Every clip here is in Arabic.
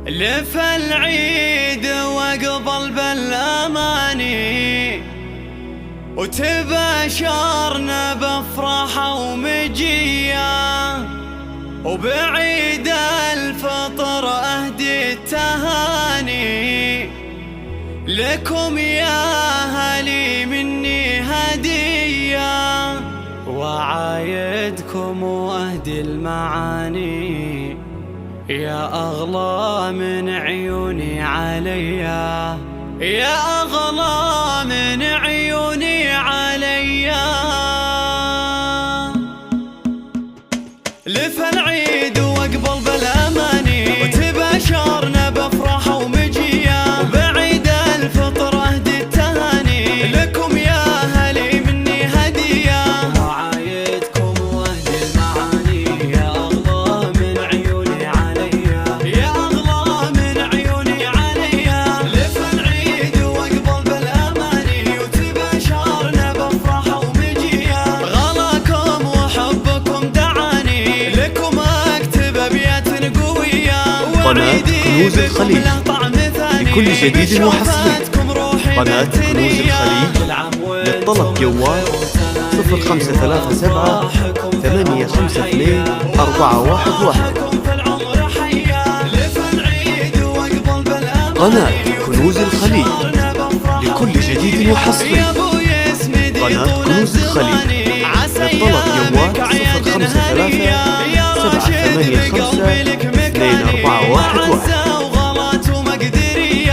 لف العيد واقبل بالاماني، وتباشرنا بافراح ومجيه، وبعيد الفطر اهدي التهاني، لكم يا اهلي مني هديه، وعايدكم واهدي المعاني، يا أغلى من عيوني عليا، يا أغلى من عيوني عليا. لف العيد واقبل بالأماني، وتباشرنا بأفراح ومجية، وبعيد الفطر أهدي التهاني، لكم يا أهلي مني هدية، وعايدكم واهدي المعاني، يا أغلى من عيوني عليا، يا أغلى من عيوني عليا. لف العيد واقبل بالأماني، وتباشرنا بأفراح ومجية، غلاكم وحبكم دعاني، لكم أكتب أبيات قوية، قناة كنوز الخليج لكل جديد وحصري. قناة كنوز الخليج للطلب جوال 0537 852 411. قناة كنوز الخليج لكل جديد وحصري. قناة كنوز الخليج للطلب جوال 053 785 2411.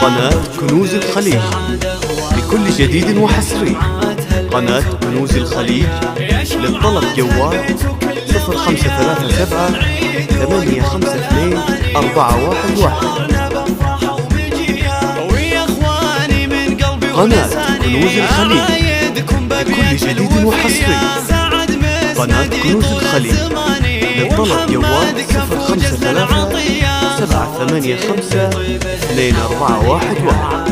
قناة كنوز الخليج لكل جديد وحصري. قناة كنوز الخليج للطلب جوال 0537 852 411. قناة كنوز الخليج لكل جديد وحصري. قناة كنوز الخليج للطلب جوال 053 785 2411.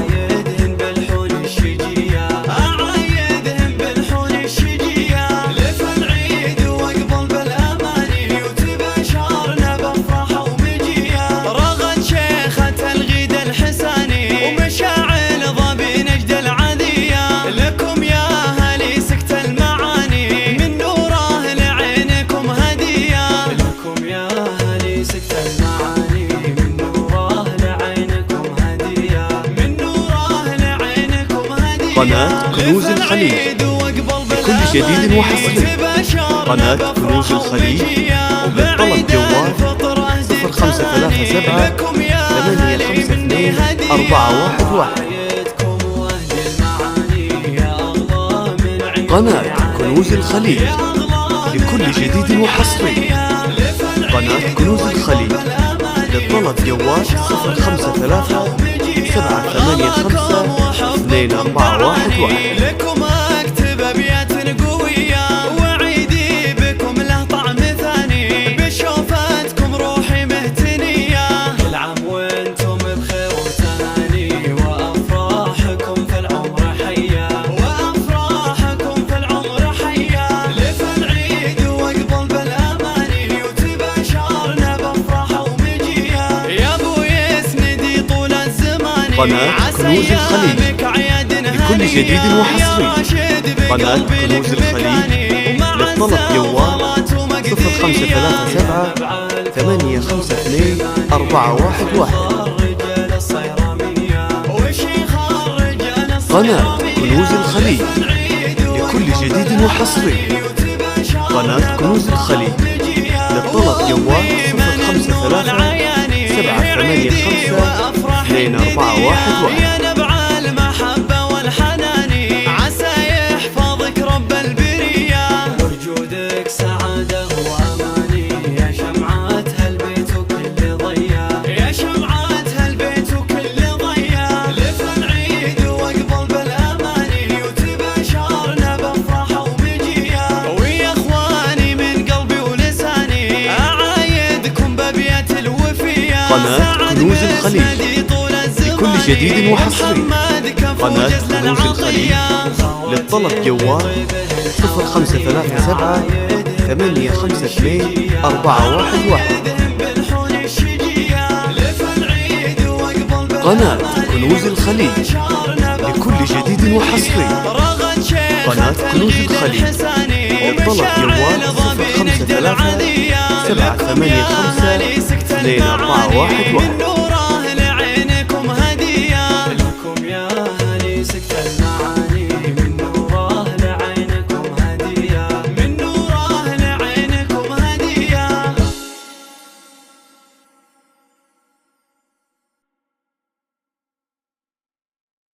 قناة كنوز الخليج لكل جديد وحصري. قناة كنوز الخليج للطلب جوال 0537 852 411. قناة كنوز الخليج لكل جديد وحصري. قناة كنوز الخليج للطلب جوال 053 785 2411. لكم أكتب أبيات قوية، وعيدي بكم له طعم ثاني، بشوفتكم روحي مهتنية، كل عام وانتم بخير وتهاني، وأفراحكم في العمر حية، وأفراحكم في العمر حية. لف العيد واقبل بالأماني، وتباشرنا بأفراح ومجية، يا أبو يسندي طول الزمان. قناة كنوز الخليج لكل جديد وحصري. قناة كنوز الخليج للطلب جوال 0537 852 411. قناة كنوز الخليج لكل جديد وحصري. قناة كنوز الخليج للطلب جوال 053 785 2411. كنوز الخليج لكل جديد وحصري. قناة كنوز الخليج، للطلب جوال 0537 852 411. قناة كنوز الخليج لكل جديد وحصري. قناة كنوز الخليج، للطلب جوال 0537 785 2411.